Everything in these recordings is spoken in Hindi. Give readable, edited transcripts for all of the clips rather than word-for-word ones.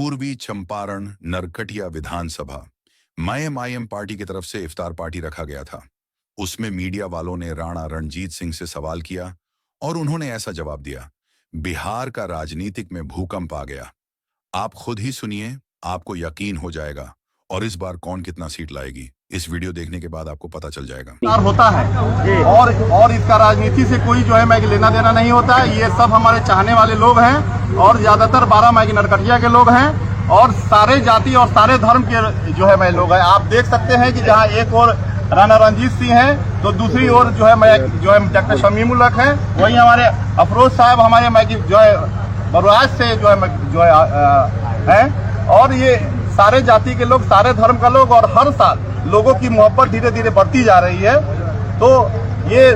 पूर्वी चंपारण नरकटिया विधानसभा MIM पार्टी की तरफ से इफ्तार पार्टी रखा गया था। उसमें मीडिया वालों ने राणा रणजीत सिंह से सवाल किया और उन्होंने ऐसा जवाब दिया, बिहार का राजनीतिक में भूकंप आ गया। आप खुद ही सुनिए, आपको यकीन हो जाएगा। और इस बार कौन कितना सीट लाएगी, इस वीडियो देखने के बाद आपको पता चल जाएगा। होता है और इसका राजनीति से कोई जो है मैं लेना देना नहीं होता है। ये सब हमारे चाहने वाले लोग हैं और ज्यादातर 12 माई नरकटिया के लोग हैं और सारे जाति और सारे धर्म के जो है मैं लोग हैं। आप देख सकते हैं कि जहाँ एक और राणा रणजीत सिंह है तो दूसरी ओर जो है डॉक्टर शमीम उल हक है, वही हमारे अफरोज साहब हमारे जो है बरुआज से जो है और ये सारे जाति के लोग, सारे धर्म का लोग, और हर साल लोगों की मोहब्बत धीरे धीरे बढ़ती जा रही है। तो ये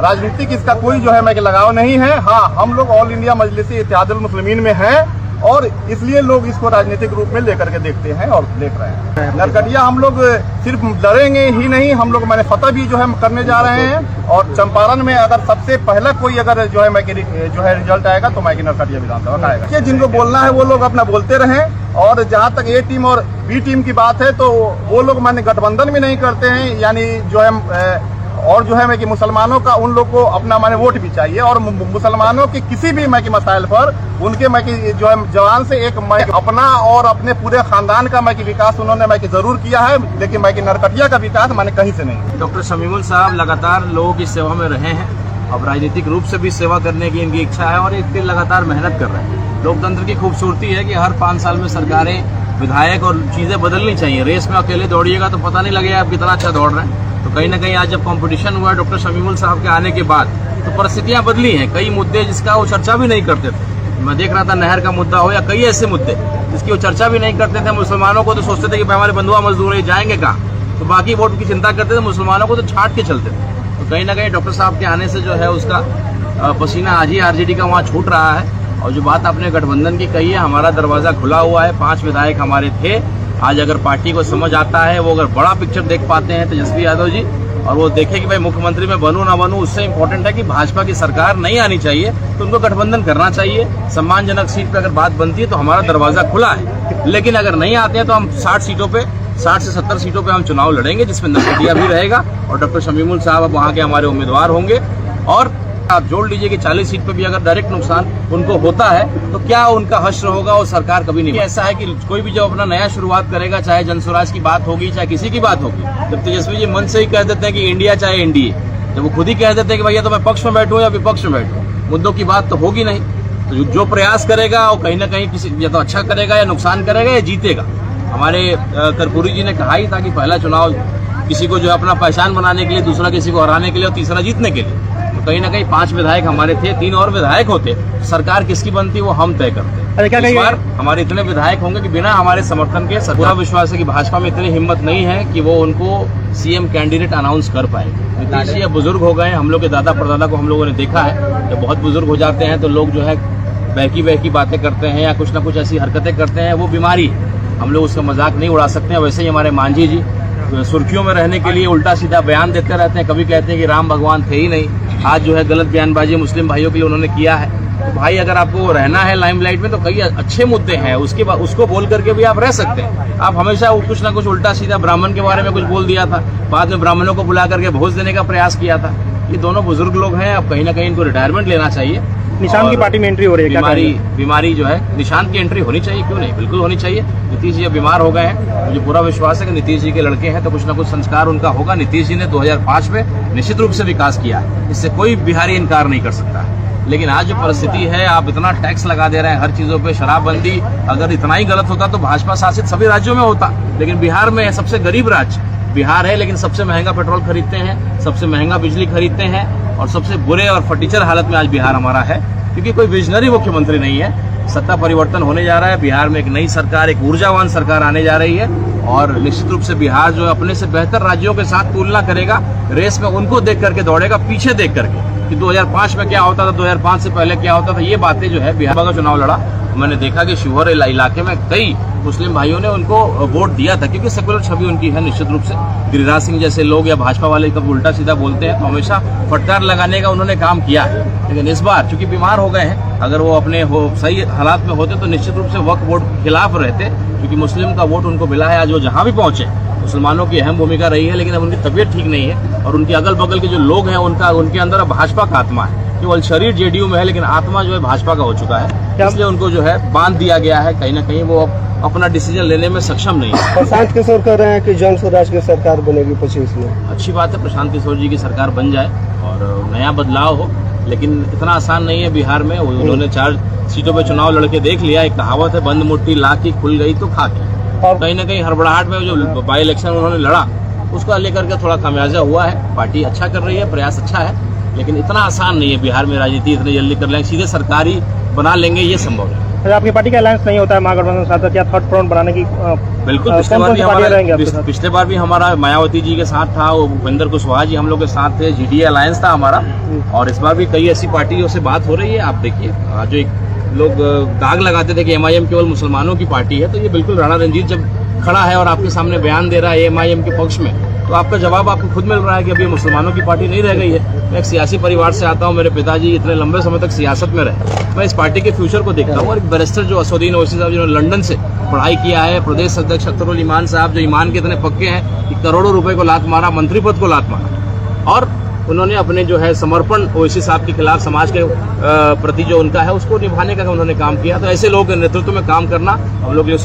राजनीतिक इसका कोई जो है मैं लगाव नहीं है। हाँ, हम लोग ऑल इंडिया मजलिसी इत्तेहादुल मुस्लिमीन में हैं और इसलिए लोग इसको राजनीतिक रूप में लेकर के देखते हैं और देख रहे हैं। नरकटिया हम लोग सिर्फ लड़ेंगे ही नहीं, हम लोग मैंने फतह भी जो है करने जा रहे हैं। और चंपारण में अगर सबसे पहले कोई अगर जो है रिजल्ट आएगा तो मैं नरकटिया विधानसभा का आएगा। जिनको बोलना है वो लोग अपना बोलते रहें। और जहाँ तक ए टीम और बी टीम की बात है तो वो लोग माने गठबंधन भी नहीं करते हैं, यानी जो है और जो है मैं कि मुसलमानों का उन लोग को अपना माने वोट भी चाहिए और मुसलमानों के किसी भी मैं की मसाइल पर उनके मैं की जो है जवान से एक मैं अपना और अपने पूरे खानदान का मैं की विकास उन्होंने मैं की जरूर किया है, लेकिन मैं की नरकटिया का विकास मैंने कहीं से नहीं। डॉक्टर शमीमुल साहब लगातार लोगों की सेवा में रहे हैं, अब राजनीतिक रूप से भी सेवा करने की इनकी इच्छा है और एक लगातार मेहनत कर रहे हैं। लोकतंत्र की खूबसूरती है कि हर 5 साल में सरकारें, विधायक और चीजें बदलनी चाहिए। रेस में अकेले दौड़िएगा तो पता नहीं लगेगा आप कितना अच्छा दौड़ रहे हैं। तो कहीं ना कहीं आज जब कंपटीशन हुआ डॉक्टर शमीमुल साहब के आने के बाद तो परिस्थितियां बदली हैं। कई मुद्दे जिसका वो चर्चा भी नहीं करते थे, मैं देख रहा था नहर का मुद्दा हो या कई ऐसे मुद्दे जिसकी वो चर्चा भी नहीं करते थे। मुसलमानों को तो सोचते थे कि हमारे बंधुआ मजदूर जाएंगे कहाँ, तो बाकी वोट की चिंता करते थे, मुसलमानों को तो छाट के चलते थे। तो कहीं ना कहीं डॉक्टर साहब के आने से जो है उसका पसीना आज ही आरजेडी का वहाँ छूट रहा है। और जो बात आपने गठबंधन की कही है, हमारा दरवाजा खुला हुआ है। 5 विधायक हमारे थे। आज अगर पार्टी को समझ आता है, वो अगर बड़ा पिक्चर देख पाते हैं तेजस्वी यादव जी, और वो देखे कि भाई मुख्यमंत्री में बनूं ना बनूं, उससे इम्पोर्टेंट है कि भाजपा की सरकार नहीं आनी चाहिए, तो उनको गठबंधन करना चाहिए। सम्मानजनक सीट पर अगर बात बनती है तो हमारा दरवाजा खुला है। लेकिन अगर नहीं आते हैं तो हम 60 से 70 सीटों पे हम चुनाव लड़ेंगे, जिसमें नरकटिया भी रहेगा और डॉक्टर शमीमुल साहब वहाँ के हमारे उम्मीदवार होंगे। और आप जोड़ लीजिए कि 40 सीट पे भी अगर डायरेक्ट नुकसान उनको होता है तो क्या उनका हश्र होगा, वो सरकार कभी नहीं। ऐसा है कि कोई भी जब अपना नया शुरुआत करेगा, चाहे जनस्वराज की बात होगी चाहे किसी की बात होगी, जब तेजस्वी जी मन से ही कह देते हैं कि इंडिया चाहे एनडीए, जब वो खुद ही कह देते हैं कि भैया तो मैं पक्ष में बैठूं या विपक्ष में बैठूं, मुद्दों की बात तो होगी नहीं। तो जो प्रयास करेगा वो कहीं ना कहीं किसी या तो अच्छा करेगा या नुकसान करेगा या जीतेगा। हमारे कर्पूरी जी ने कहा ही था कि पहला चुनाव किसी को जो है अपना पहचान बनाने के लिए, दूसरा किसी को हराने के लिए और तीसरा जीतने के लिए। तो कहीं ना कहीं 5 विधायक हमारे थे, 3 और विधायक होते, सरकार किसकी बनती वो हम तय करते। इस बार हमारे इतने विधायक होंगे कि बिना हमारे समर्थन के, पूरा विश्वास है कि भाजपा में इतनी हिम्मत नहीं है कि वो उनको सीएम कैंडिडेट अनाउंस कर पाए। नीतीश जी बुजुर्ग हो गए, हम लोग के दादा परदादा को हम लोगों ने देखा है, जब बहुत बुजुर्ग हो जाते हैं तो लोग जो है बहकी बातें करते हैं या कुछ ना कुछ ऐसी हरकतें करते हैं, वो बीमारी है। हम लोग उसका मजाक नहीं उड़ा सकते हैं। वैसे ही हमारे मांझी जी सुर्खियों में रहने के लिए उल्टा सीधा बयान देते रहते हैं, कभी कहते हैं कि राम भगवान थे ही नहीं। आज जो है गलत बयानबाजी मुस्लिम भाइयों के लिए उन्होंने किया है। तो भाई अगर आपको रहना है लाइमलाइट में तो कई अच्छे मुद्दे हैं, उसके बाद उसको बोल करके भी आप रह सकते हैं। आप हमेशा कुछ ना कुछ उल्टा सीधा ब्राह्मण के बारे में कुछ बोल दिया था, बाद में ब्राह्मणों को बुला करके भोज देने का प्रयास किया था। ये दोनों बुजुर्ग लोग हैं, अब कहीं ना कहीं इनको रिटायरमेंट लेना चाहिए। निशान की पार्टी में एंट्री हो रही है, बीमारी जो है निशान की एंट्री होनी चाहिए, क्यों नहीं, बिल्कुल होनी चाहिए। नीतीश जी बीमार हो गए हैं, मुझे पूरा विश्वास है कि नीतीश जी के लड़के हैं तो कुछ ना कुछ संस्कार उनका होगा। नीतीश जी ने 2005 में निश्चित रूप से विकास किया है, इससे कोई बिहारी इनकार नहीं कर सकता। लेकिन आज जो परिस्थिति है, आप इतना टैक्स लगा दे रहे हैं हर चीजों पे, शराबबंदी अगर इतना ही गलत होता तो भाजपा शासित सभी राज्यों में होता। लेकिन बिहार में सबसे गरीब राज्य बिहार है, लेकिन सबसे महंगा पेट्रोल खरीदते हैं, सबसे महंगा बिजली खरीदते हैं और सबसे बुरे और फटीचर हालत में आज बिहार हमारा है, क्योंकि कोई विजनरी मुख्यमंत्री नहीं है। सत्ता परिवर्तन होने जा रहा है बिहार में, एक नई सरकार, एक ऊर्जावान सरकार आने जा रही है और निश्चित रूप से बिहार जो अपने से बेहतर राज्यों के साथ तुलना करेगा, रेस में उनको देख करके दौड़ेगा, पीछे देख करके कि 2005 में क्या होता था, 2005 से पहले क्या होता था, ये बातें जो है बिहार का चुनाव लड़ा, मैंने देखा कि शिवहर इलाके में कई मुस्लिम भाइयों ने उनको वोट दिया था, क्योंकि सेकुलर छवि उनकी है निश्चित रूप से। गिरिराज सिंह जैसे लोग या भाजपा वाले कब उल्टा सीधा बोलते हैं, तो हमेशा फटकार लगाने का उन्होंने काम किया है। लेकिन इस बार चूंकि बीमार हो गए हैं, अगर वो अपने सही हालात में होते तो निश्चित रूप से वक्फ बोर्ड के खिलाफ रहते, क्योंकि मुस्लिम का वोट उनको मिला है। आज वो जहाँ भी पहुंचे मुसलमानों की अहम भूमिका रही है, लेकिन अब उनकी तबीयत ठीक नहीं है और उनके अगल बगल के जो लोग हैं उनके अंदर अब भाजपा का आत्मा है। केवल शरीर जेडीयू में है, लेकिन आत्मा जो है भाजपा का हो चुका है, इसलिए उनको जो है बांध दिया गया है। कहीं ना कहीं वो अपना डिसीजन लेने में सक्षम नहीं है। प्रशांत किशोर कह रहे हैं कि जन स्वराज की सरकार बनेगी 25 में। अच्छी बात है, प्रशांत किशोर जी की सरकार बन जाए और नया बदलाव हो, लेकिन इतना आसान नहीं है बिहार में। उन्होंने 4 सीटों पे चुनाव लड़के देख लिया। एक कहावत है, बंद मुट्ठी लाठी खुल गई तो खा गई। कहीं ना कहीं हड़बड़ाहट में जो बाई इलेक्शन उन्होंने लड़ा, उसको लेकर के थोड़ा खामियाजा हुआ है। पार्टी अच्छा कर रही है, प्रयास अच्छा है, लेकिन इतना आसान नहीं है बिहार में राजनीति इतनी जल्दी कर लेंगे, सीधे सरकारी बना लेंगे, ये संभव है। आपकी पार्टी का अलायंस नहीं होता है महागठबंधन के साथ, क्या थर्ड फ्रंट बनाने की बिल्कुल पिछले बार भी हमारा मायावती जी के साथ था, उपेंद्र कुशवाहा जी हम लोग के साथ थे, जीडीए अलायंस था हमारा, और इस बार भी कई ऐसी पार्टियों से बात हो रही है। आप देखिए, जो एक लोग दाग लगाते थे कि एमआईएम केवल मुसलमानों की पार्टी है, तो ये बिल्कुल राणा रणजीत जब खड़ा है और आपके सामने बयान दे रहा है एमआईएम के पक्ष में, तो आपका जवाब आपको खुद मिल रहा है कि अभी मुसलमानों की पार्टी नहीं रह गई है। मैं एक सियासी परिवार से आता हूँ, मेरे पिताजी इतने लंबे समय तक सियासत में रहे, मैं इस पार्टी के फ्यूचर को देखता हूँ। और एक बैरिस्टर जो असदुद्दीन ओवैसी साहब जिन्होंने लंदन से पढ़ाई किया है, प्रदेश अध्यक्ष अख्तरुल ईमान साहब जो ईमान के इतने पक्के हैं कि करोड़ों रुपए को लात मारा, मंत्री पद को लात मारा, और उन्होंने अपने जो है समर्पण ओवैसी साहब के खिलाफ समाज के प्रति जो उनका है उसको निभाने का उन्होंने काम किया। तो ऐसे लोगों के नेतृत्व में काम करना हम लोग जो